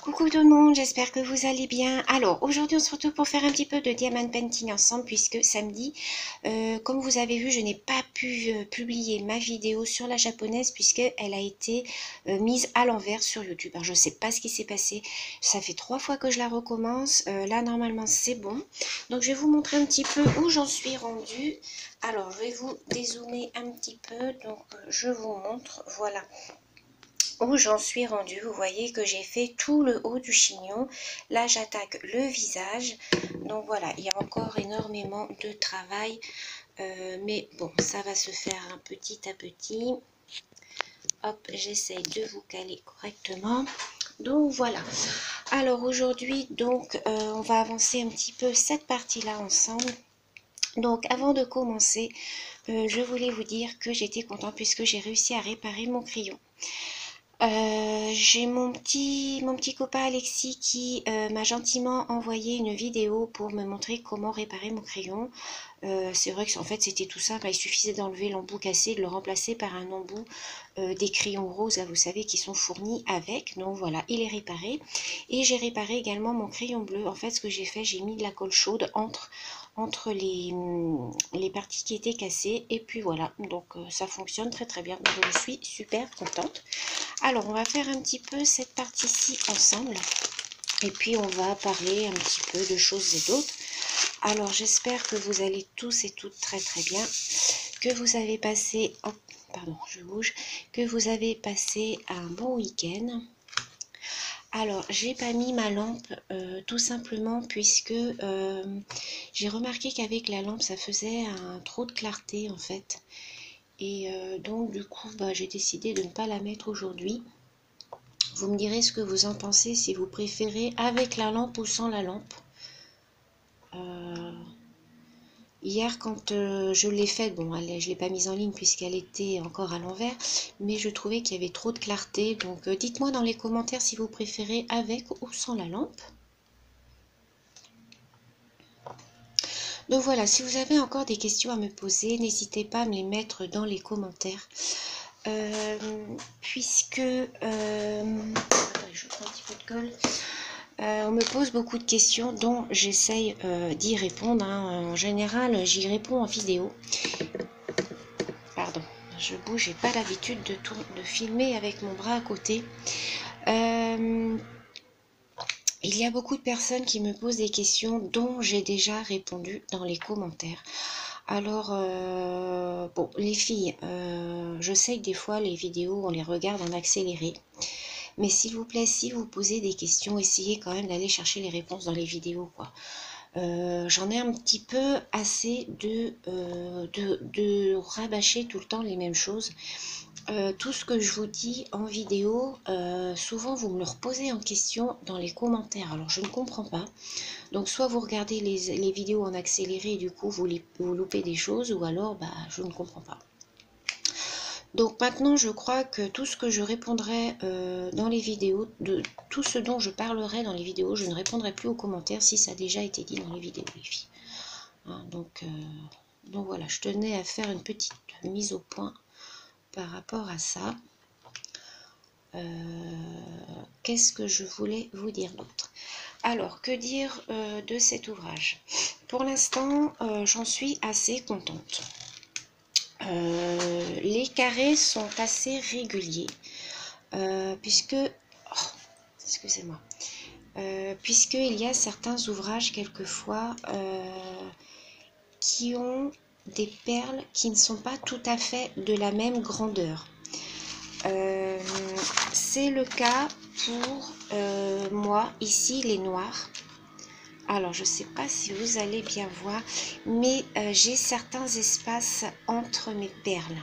Coucou tout le monde, j'espère que vous allez bien. Alors aujourd'hui on se retrouve pour faire un petit peu de diamond painting ensemble puisque samedi, comme vous avez vu, je n'ai pas pu publier ma vidéo sur la japonaise puisqu'elle a été mise à l'envers sur YouTube. Alors je ne sais pas ce qui s'est passé, ça fait 3 fois que je la recommence. Là normalement c'est bon. Donc je vais vous montrer un petit peu où j'en suis rendue. Alors je vais vous dézoomer un petit peu, donc je vous montre, voilà où j'en suis rendue. Vous voyez que j'ai fait tout le haut du chignon. Là j'attaque le visage, donc voilà, il y a encore énormément de travail, mais bon, ça va se faire petit à petit. Hop, j'essaye de vous caler correctement. Donc voilà, alors aujourd'hui donc on va avancer un petit peu cette partie là ensemble. Donc avant de commencer, je voulais vous dire que j'étais contente puisque j'ai réussi à réparer mon crayon. J'ai mon petit copain Alexis qui m'a gentiment envoyé une vidéo pour me montrer comment réparer mon crayon. C'est vrai que en fait c'était tout simple, il suffisait d'enlever l'embout cassé, de le remplacer par un embout des crayons roses, là, vous savez, qui sont fournis avec. Donc voilà, il est réparé. Et j'ai réparé également mon crayon bleu. En fait, ce que j'ai fait, j'ai mis de la colle chaude entre les parties qui étaient cassées. Et puis voilà, donc ça fonctionne très très bien. Donc, je suis super contente. Alors, on va faire un petit peu cette partie-ci ensemble. Et puis, on va parler un petit peu de choses et d'autres. Alors, j'espère que vous allez tous et toutes très très bien. Que vous avez passé... Oh, pardon, je bouge. Que vous avez passé un bon week-end. Alors, j'ai pas mis ma lampe tout simplement puisque j'ai remarqué qu'avec la lampe, ça faisait un trop de clarté en fait. Et donc, du coup, j'ai décidé de ne pas la mettre aujourd'hui. Vous me direz ce que vous en pensez, si vous préférez avec la lampe ou sans la lampe. Hier, quand je l'ai faite, bon, je ne l'ai pas mise en ligne puisqu'elle était encore à l'envers, mais je trouvais qu'il y avait trop de clarté. Donc, dites-moi dans les commentaires si vous préférez avec ou sans la lampe. Donc voilà, si vous avez encore des questions à me poser, n'hésitez pas à me les mettre dans les commentaires. Puisque... je prends un petit peu de colle. On me pose beaucoup de questions dont j'essaye d'y répondre. En général, j'y réponds en vidéo. Pardon, je bouge, j'ai pas l'habitude de filmer avec mon bras à côté. Il y a beaucoup de personnes qui me posent des questions dont j'ai déjà répondu dans les commentaires. Alors, bon, les filles, je sais que des fois les vidéos, on les regarde en accéléré. Mais s'il vous plaît, si vous posez des questions, essayez quand même d'aller chercher les réponses dans les vidéos, quoi. J'en ai un petit peu assez de rabâcher tout le temps les mêmes choses. Tout ce que je vous dis en vidéo, souvent vous me le reposez en question dans les commentaires. Alors je ne comprends pas. Donc soit vous regardez les vidéos en accéléré et du coup vous loupez des choses, ou alors je ne comprends pas. Donc maintenant je crois que tout ce que je répondrai dans les vidéos, de tout ce dont je parlerai dans les vidéos, je ne répondrai plus aux commentaires si ça a déjà été dit dans les vidéos, les filles. Hein, donc voilà, je tenais à faire une petite mise au point par rapport à ça. Qu'est-ce que je voulais vous dire d'autre? Alors, que dire de cet ouvrage? Pour l'instant, j'en suis assez contente. Les carrés sont assez réguliers, puisque... Oh, excusez-moi. Puisqu'il y a certains ouvrages, quelquefois, qui ont des perles qui ne sont pas tout à fait de la même grandeur. C'est le cas pour moi, ici, les noirs. Alors, je ne sais pas si vous allez bien voir, mais j'ai certains espaces entre mes perles.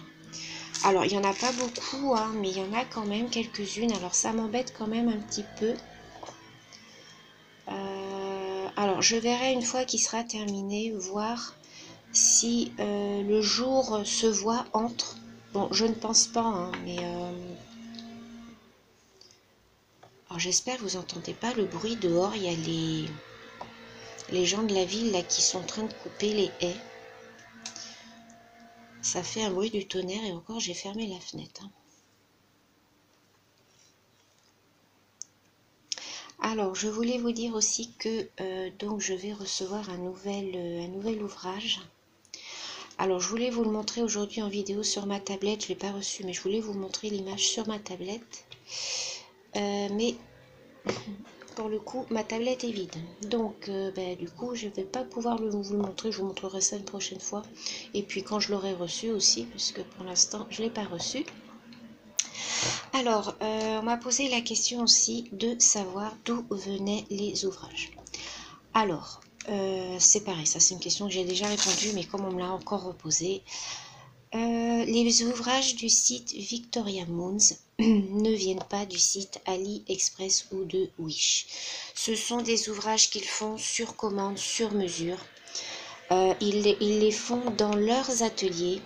Alors, il n'y en a pas beaucoup, hein, mais il y en a quand même quelques-unes. Alors, ça m'embête quand même un petit peu. Alors, je verrai une fois qu'il sera terminé, voir si le jour se voit entre. Bon, je ne pense pas, hein, mais... Alors, j'espère que vous n'entendez pas le bruit dehors. Il y a les gens de la ville là qui sont en train de couper les haies. Ça fait un bruit du tonnerre et encore j'ai fermé la fenêtre. Alors, je voulais vous dire aussi que donc je vais recevoir un nouvel ouvrage. Alors, je voulais vous le montrer aujourd'hui en vidéo sur ma tablette. Je ne l'ai pas reçu, mais je voulais vous montrer l'image sur ma tablette. Mais pour le coup, ma tablette est vide. Donc, du coup, je ne vais pas pouvoir vous le montrer. Je vous montrerai ça une prochaine fois. Et puis, quand je l'aurai reçu aussi, puisque pour l'instant, je ne l'ai pas reçu. Alors, on m'a posé la question aussi de savoir d'où venaient les ouvrages. Alors, c'est pareil, ça c'est une question que j'ai déjà répondue, mais comme on me l'a encore reposée, les ouvrages du site Victoria Moons ne viennent pas du site AliExpress ou de Wish. Ce sont des ouvrages qu'ils font sur commande, sur mesure. Ils les font dans leurs ateliers.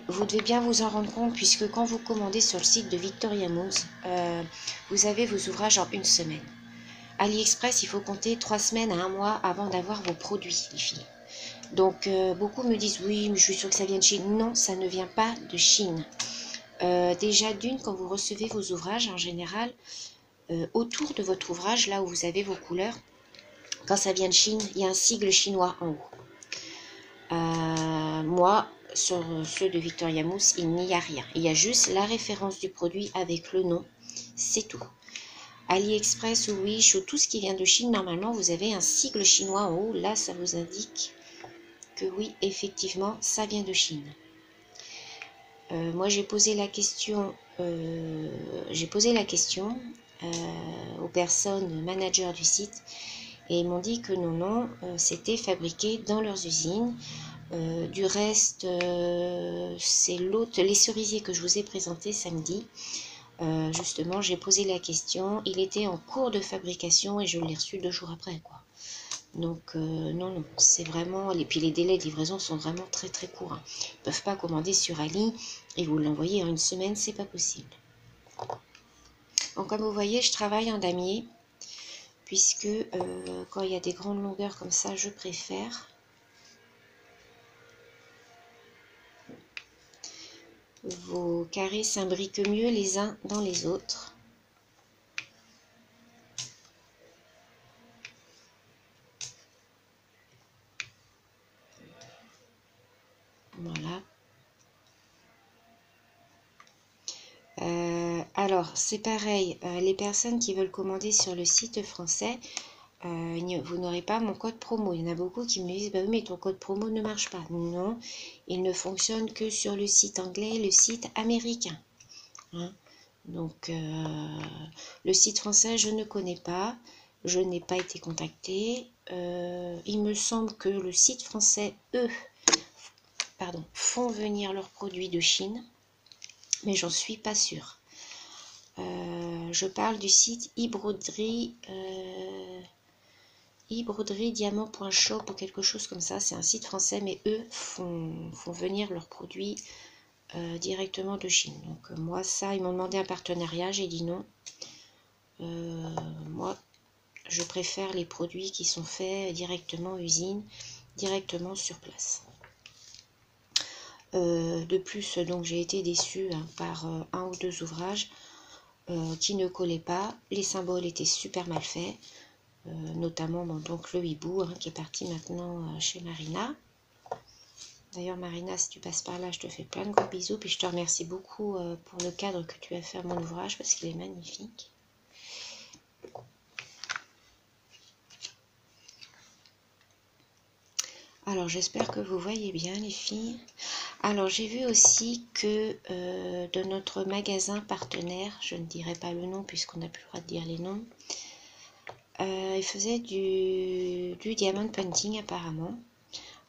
Vous devez bien vous en rendre compte puisque quand vous commandez sur le site de Victoria Moons, vous avez vos ouvrages en une semaine. AliExpress, il faut compter 3 semaines à 1 mois avant d'avoir vos produits, les filles. Donc, beaucoup me disent, oui, mais je suis sûre que ça vient de Chine. Non, ça ne vient pas de Chine. Déjà, d'une, quand vous recevez vos ouvrages, en général, autour de votre ouvrage, là où vous avez vos couleurs, quand ça vient de Chine, il y a un sigle chinois en haut. Moi, sur ceux de Victoria Moons, il n'y a rien. Il y a juste la référence du produit avec le nom, c'est tout. AliExpress ou Wish ou tout ce qui vient de Chine, normalement, vous avez un sigle chinois en haut. Là, ça vous indique que oui, effectivement, ça vient de Chine. Moi, j'ai posé la question, aux personnes managers du site et ils m'ont dit que non, c'était fabriqué dans leurs usines. Du reste, c'est les cerisiers que je vous ai présentés samedi. Justement, j'ai posé la question, il était en cours de fabrication et je l'ai reçu 2 jours après, quoi. Donc, non, c'est vraiment... Et puis les délais de livraison sont vraiment très très courts. Hein. Ils ne peuvent pas commander sur Ali et vous l'envoyer en une semaine, c'est pas possible. Donc, comme vous voyez, je travaille en damier, puisque quand il y a des grandes longueurs comme ça, je préfère. Vos carrés s'imbriquent mieux les uns dans les autres. Voilà. Alors, c'est pareil, les personnes qui veulent commander sur le site français, vous n'aurez pas mon code promo. Il y en a beaucoup qui me disent, bah oui, mais ton code promo ne marche pas. Non, il ne fonctionne que sur le site anglais et le site américain. Hein. Donc, le site français, je ne connais pas. Je n'ai pas été contactée. Il me semble que le site français, eux, font venir leurs produits de Chine. Mais j'en suis pas sûre. Je parle du site ibroderie-diamant.shop ou quelque chose comme ça. C'est un site français, mais eux font venir leurs produits directement de Chine. Donc moi, ça, ils m'ont demandé un partenariat, j'ai dit non. Moi, je préfère les produits qui sont faits directement usine, directement sur place. De plus, donc j'ai été déçue par 1 ou 2 ouvrages qui ne collaient pas. Les symboles étaient super mal faits, notamment donc le hibou qui est parti maintenant chez Marina. D'ailleurs Marina, si tu passes par là, je te fais plein de gros bisous, puis je te remercie beaucoup pour le cadre que tu as fait à mon ouvrage parce qu'il est magnifique. Alors j'espère que vous voyez bien les filles. Alors j'ai vu aussi que de notre magasin partenaire, je ne dirai pas le nom puisqu'on n'a plus le droit de dire les noms, ils faisaient du diamond painting apparemment.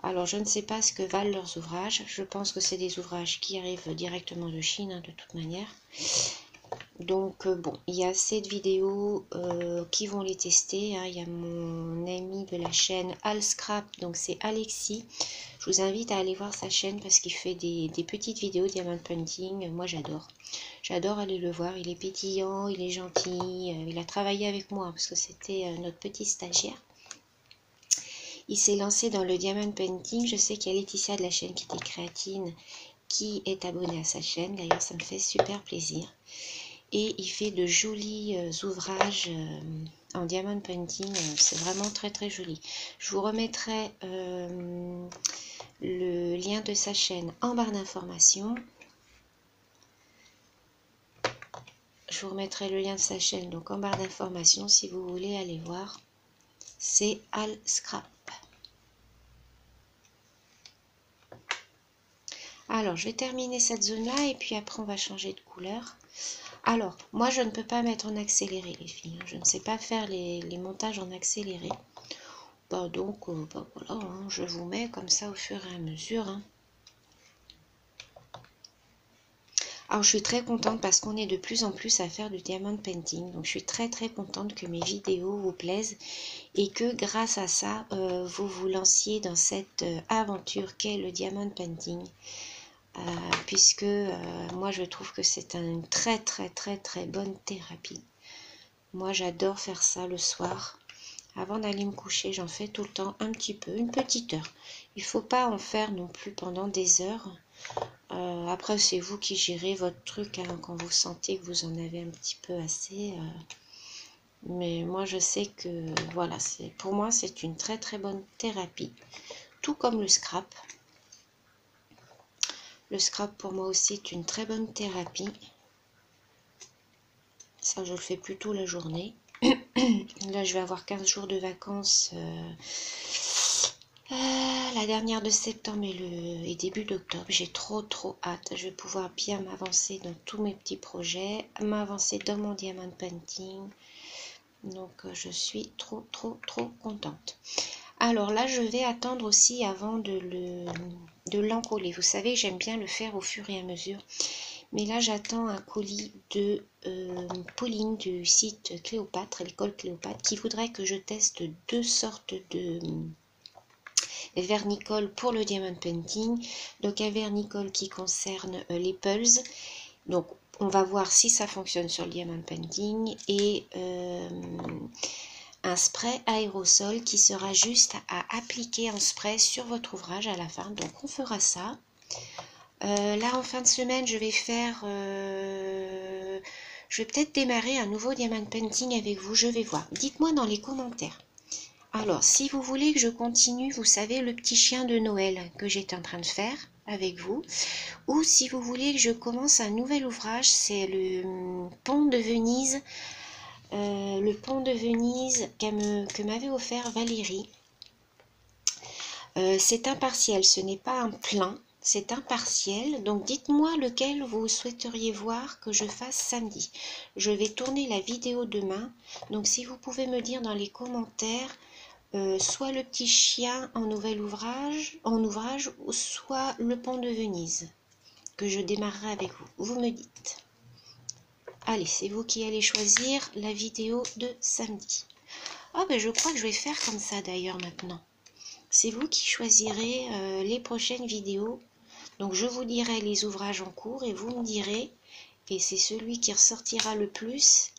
Alors je ne sais pas ce que valent leurs ouvrages, je pense que c'est des ouvrages qui arrivent directement de Chine de toute manière. Donc bon, il y a cette vidéo qui vont les tester. Il y a mon ami de la chaîne Al Scrap, donc c'est Alexis. Je vous invite à aller voir sa chaîne parce qu'il fait des petites vidéos diamond painting. Moi j'adore. J'adore aller le voir. Il est pétillant, il est gentil. Il a travaillé avec moi parce que c'était notre petit stagiaire. Il s'est lancé dans le diamond painting. Je sais qu'il y a Laetitia de la chaîne Kitty Créatine qui est abonnée à sa chaîne. D'ailleurs, ça me fait super plaisir. et il fait de jolis ouvrages en diamond painting. C'est vraiment très très joli. Je vous remettrai le lien de sa chaîne en barre d'informations. Je vous remettrai le lien de sa chaîne donc en barre d'informations si vous voulez aller voir. C'est Al Scrap. Alors, je vais terminer cette zone-là et puis après, on va changer de couleur. Alors, moi, je ne peux pas mettre en accéléré, les filles. Je ne sais pas faire les montages en accéléré. Bah, donc, bah, voilà, hein, je vous mets comme ça au fur et à mesure. Hein. Alors, je suis très contente parce qu'on est de plus en plus à faire du diamond painting. Donc, je suis très très contente que mes vidéos vous plaisent et que grâce à ça, vous vous lanciez dans cette aventure qu'est le diamond painting. Puisque moi je trouve que c'est une très très très très bonne thérapie. Moi j'adore faire ça le soir. Avant d'aller me coucher, j'en fais tout le temps un petit peu, une petite heure. Il ne faut pas en faire non plus pendant des heures. Après c'est vous qui gérez votre truc hein, quand vous sentez que vous en avez un petit peu assez. Mais moi je sais que voilà, pour moi c'est une très très bonne thérapie. Tout comme le scrap. Le scrap pour moi aussi est une très bonne thérapie. Ça, je le fais plutôt la journée. Là, je vais avoir 15 jours de vacances. La dernière de septembre et début d'octobre. J'ai trop hâte. Je vais pouvoir bien m'avancer dans tous mes petits projets. M'avancer dans mon diamond painting. Donc, je suis trop contente. Alors là, je vais attendre aussi avant de l'encoller. Vous savez, j'aime bien le faire au fur et à mesure. Mais là, j'attends un colis de Pauline du site Cléopâtre, l'école Cléopâtre, qui voudrait que je teste deux sortes de vernicole pour le diamond painting. Donc un vernicole qui concerne les pulses. Donc on va voir si ça fonctionne sur le diamond painting. Et un spray aérosol qui sera juste à appliquer en spray sur votre ouvrage à la fin. Donc on fera ça. Là en fin de semaine je vais faire je vais peut-être démarrer un nouveau diamond painting avec vous, je vais voir. Dites-moi dans les commentaires. Alors si vous voulez que je continue, vous savez le petit chien de Noël que j'étais en train de faire avec vous, ou si vous voulez que je commence un nouvel ouvrage, c'est le pont de Venise. Le pont de Venise que m'avait offert Valérie. C'est un partiel, ce n'est pas un plein, c'est un partiel. Donc dites-moi lequel vous souhaiteriez voir que je fasse samedi. Je vais tourner la vidéo demain. Donc si vous pouvez me dire dans les commentaires, soit le petit chien en ouvrage, ou soit le pont de Venise, que je démarrerai avec vous. Vous me dites. Allez, c'est vous qui allez choisir la vidéo de samedi. Ah ben je crois que je vais faire comme ça d'ailleurs maintenant. C'est vous qui choisirez les prochaines vidéos. Donc je vous dirai les ouvrages en cours et vous me direz, et c'est celui qui ressortira le plus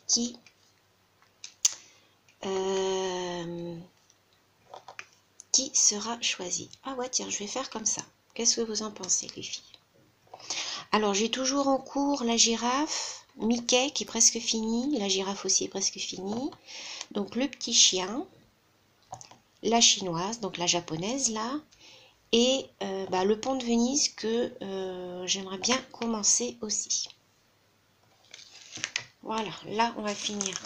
qui sera choisi. Ah ouais, tiens, je vais faire comme ça. Qu'est-ce que vous en pensez, les filles? Alors j'ai toujours en cours la girafe, Mickey qui est presque fini, la girafe aussi est presque finie. Donc le petit chien, la chinoise, donc la japonaise là, et le pont de Venise que j'aimerais bien commencer aussi. Voilà, là on va finir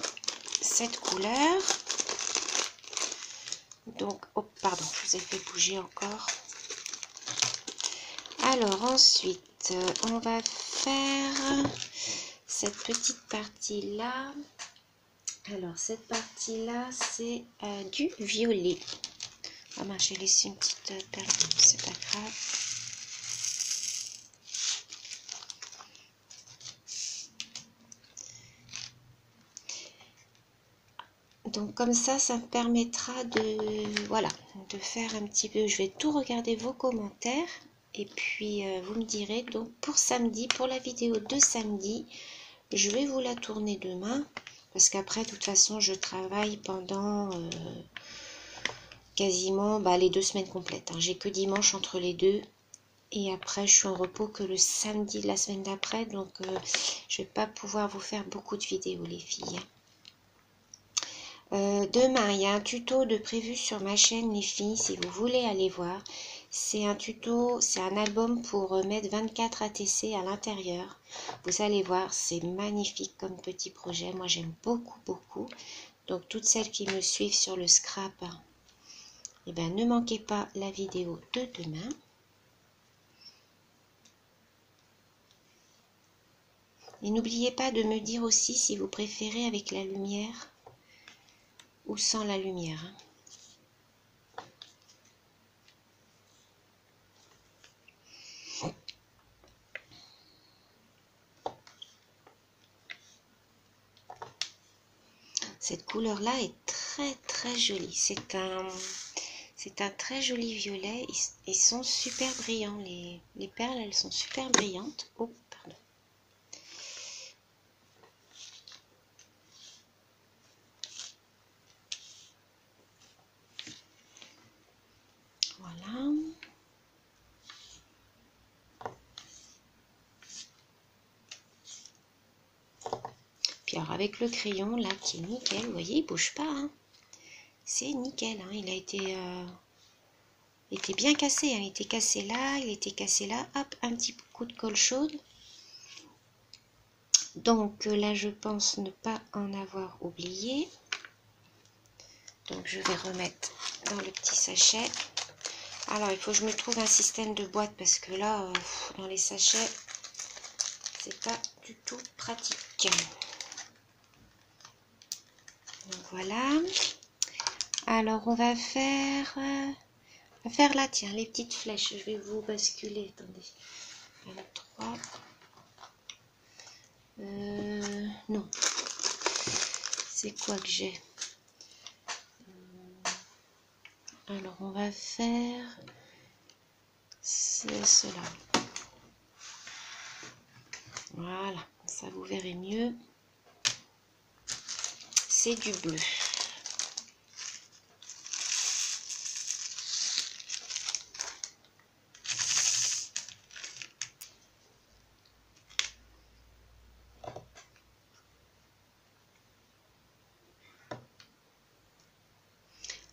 cette couleur. Donc, oh pardon, je vous ai fait bouger encore. Alors ensuite, on va faire cette petite partie là. Alors cette partie là, c'est du violet. Ah mince, j'ai laissé une petite perle, c'est pas grave. Donc comme ça me permettra de faire un petit peu, je vais tout regarder vos commentaires et puis vous me direz. Donc pour samedi, pour la vidéo de samedi, je vais vous la tourner demain parce qu'après de toute façon je travaille pendant quasiment les 2 semaines complètes. Hein. J'ai que dimanche entre les deux Et après, je suis en repos que le samedi de la semaine d'après. Donc, je vais pas pouvoir vous faire beaucoup de vidéos, les filles. Demain, il y a un tuto de prévu sur ma chaîne, les filles, si vous voulez aller voir. C'est un tuto, c'est un album pour mettre 24 ATC à l'intérieur. Vous allez voir, c'est magnifique comme petit projet. Moi, j'aime beaucoup, beaucoup. Donc, toutes celles qui me suivent sur le scrap, eh ben, ne manquez pas la vidéo de demain. Et n'oubliez pas de me dire aussi si vous préférez avec la lumière ou sans la lumière. Cette couleur-là est très très jolie. C'est un très joli violet. Ils sont super brillants. Les perles, elles sont super brillantes. Oh, pardon. Voilà. Puis alors avec le crayon là qui est nickel, vous voyez, il bouge pas. Hein. C'est nickel. Hein. Il a été bien cassé. Hein. Il était cassé là, il était cassé là. Hop, un petit coup de colle chaude. Donc là, je pense ne pas en avoir oublié. Donc je vais remettre dans le petit sachet. Alors il faut que je me trouve un système de boîte parce que là, dans les sachets, c'est pas du tout pratique. Donc voilà. Alors on va faire là, tiens, les petites flèches. Je vais vous basculer. Attendez. 23. Non. C'est quoi que j'ai? Alors on va faire cela. Voilà, ça vous verrez mieux. C'est du bleu.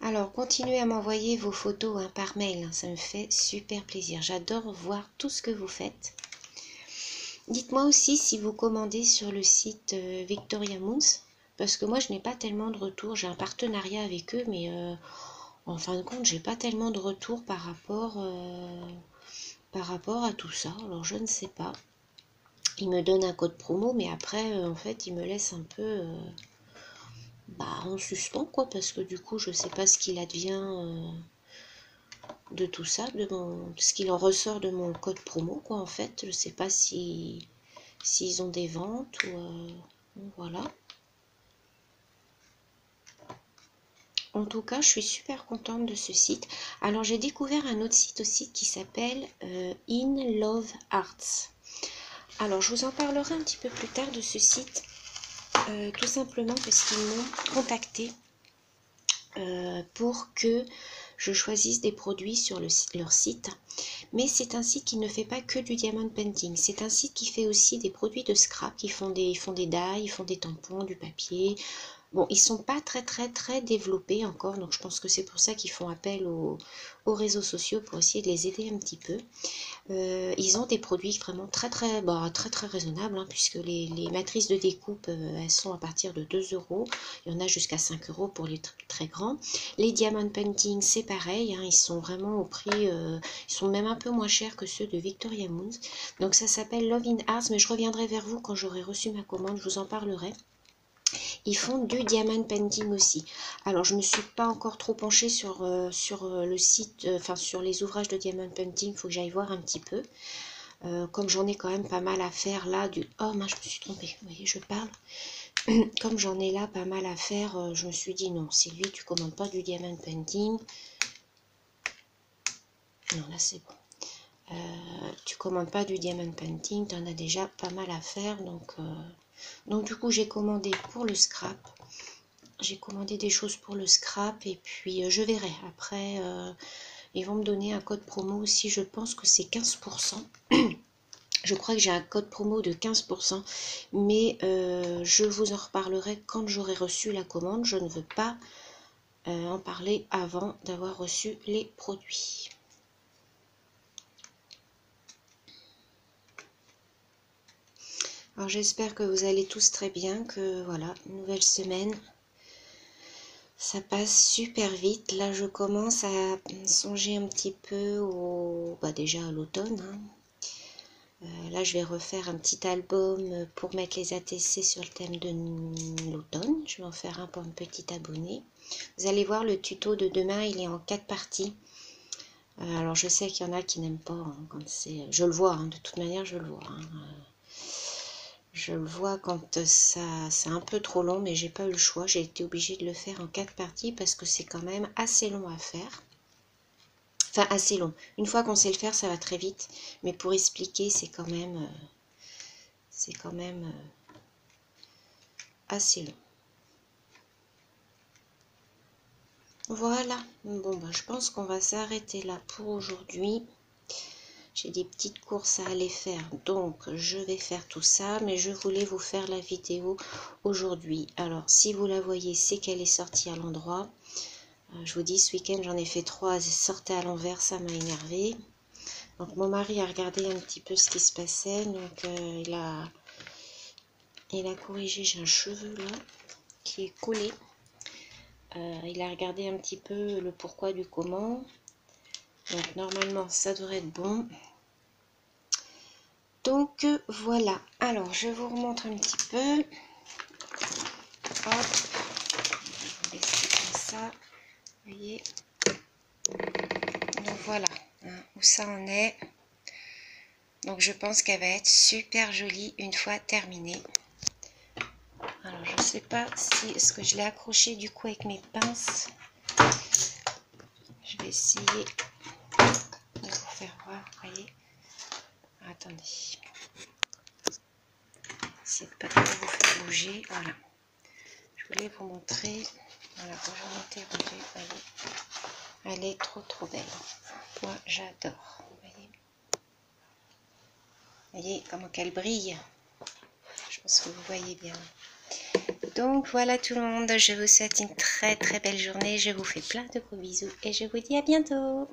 Alors, continuez à m'envoyer vos photos hein, par mail, hein, ça me fait super plaisir. J'adore voir tout ce que vous faites. Dites-moi aussi si vous commandez sur le site Victoria Moons, parce que moi je n'ai pas tellement de retours. J'ai un partenariat avec eux, mais en fin de compte, j'ai pas tellement de retours par rapport à tout ça. Alors, je ne sais pas. Ils me donnent un code promo, mais après, en fait, ils me laissent un peu... en suspens quoi, parce que du coup je sais pas ce qu'il advient de tout ça, de ce qu'il en ressort de mon code promo quoi en fait. Je sais pas si s'ils ont des ventes ou voilà. En tout cas, je suis super contente de ce site. Alors j'ai découvert un autre site aussi qui s'appelle In Love Arts. Alors je vous en parlerai un petit peu plus tard de ce site, tout simplement parce qu'ils m'ont contacté pour que je choisisse des produits sur leur site. Mais c'est un site qui ne fait pas que du diamond painting. C'est un site qui fait aussi des produits de scrap. Ils font des die, ils font des tampons, du papier. Bon, ils sont pas très développés encore, donc je pense que c'est pour ça qu'ils font appel aux réseaux sociaux pour essayer de les aider un petit peu. Ils ont des produits vraiment très raisonnables, hein, puisque les matrices de découpe, elles sont à partir de 2 €. Il y en a jusqu'à 5 € pour les très grands. Les diamond painting, c'est pareil, hein, ils sont vraiment au prix, ils sont même un peu moins chers que ceux de Victoria Moons. Donc ça s'appelle Love in Arts, mais je reviendrai vers vous quand j'aurai reçu ma commande, je vous en parlerai. Ils font du diamond painting aussi. Alors, je ne me suis pas encore trop penchée sur le site, enfin sur les ouvrages de diamond painting. Il faut que j'aille voir un petit peu. Comme j'en ai quand même pas mal à faire là, oh mince, je me suis trompée. Vous voyez, je parle. Comme j'en ai là pas mal à faire, je me suis dit non, Sylvie, tu commandes pas du diamond painting. Non, là c'est bon. Tu commandes pas du diamond painting, tu en as déjà pas mal à faire, donc du coup j'ai commandé pour le scrap. J'ai commandé des choses pour le scrap et puis je verrai après. Ils vont me donner un code promo aussi, je pense que c'est 15%. Je crois que j'ai un code promo de 15%, mais je vous en reparlerai quand j'aurai reçu la commande. Je ne veux pas en parler avant d'avoir reçu les produits. Alors j'espère que vous allez tous très bien, que voilà, nouvelle semaine. Ça passe super vite. Là, je commence à songer un petit peu déjà à l'automne. Là, je vais refaire un petit album pour mettre les ATC sur le thème de l'automne. Je vais en faire un pour une petite abonnée. Vous allez voir, le tuto de demain, il est en 4 parties. Alors, je sais qu'il y en a qui n'aiment pas quand c'est... Je le vois, de toute manière, je le vois. Je le vois quand c'est un peu trop long, mais j'ai pas eu le choix. J'ai été obligée de le faire en 4 parties parce que c'est quand même assez long à faire. Enfin, assez long. Une fois qu'on sait le faire, ça va très vite. Mais pour expliquer, c'est quand même assez long. Voilà. Bon, je pense qu'on va s'arrêter là pour aujourd'hui. J'ai des petites courses à aller faire, donc je vais faire tout ça, mais je voulais vous faire la vidéo aujourd'hui. Alors, si vous la voyez, c'est qu'elle est sortie à l'endroit. Je vous dis, ce week-end, j'en ai fait 3, elles sortaient à l'envers, ça m'a énervé. Donc, mon mari a regardé un petit peu ce qui se passait, donc il a corrigé, j'ai un cheveu là, qui est collé. Il a regardé un petit peu le pourquoi du comment. Donc, normalement, ça devrait être bon. Donc voilà, alors je vous remontre un petit peu. Hop, je vais vous laisser comme ça, vous voyez. Donc voilà, où ça en est. Donc je pense qu'elle va être super jolie une fois terminée. Alors je ne sais pas si est-ce que je l'ai accroché du coup avec mes pinces. Je vais essayer de vous faire voir, vous voyez. Attendez. C'est pas de vous faire bouger, voilà. Je voulais vous montrer, voilà, quand je m'interrogeais, voyez. Elle est trop belle. Moi, j'adore. Vous voyez comment qu'elle brille. Je pense que vous voyez bien. Donc, voilà tout le monde. Je vous souhaite une très belle journée. Je vous fais plein de gros bisous et je vous dis à bientôt.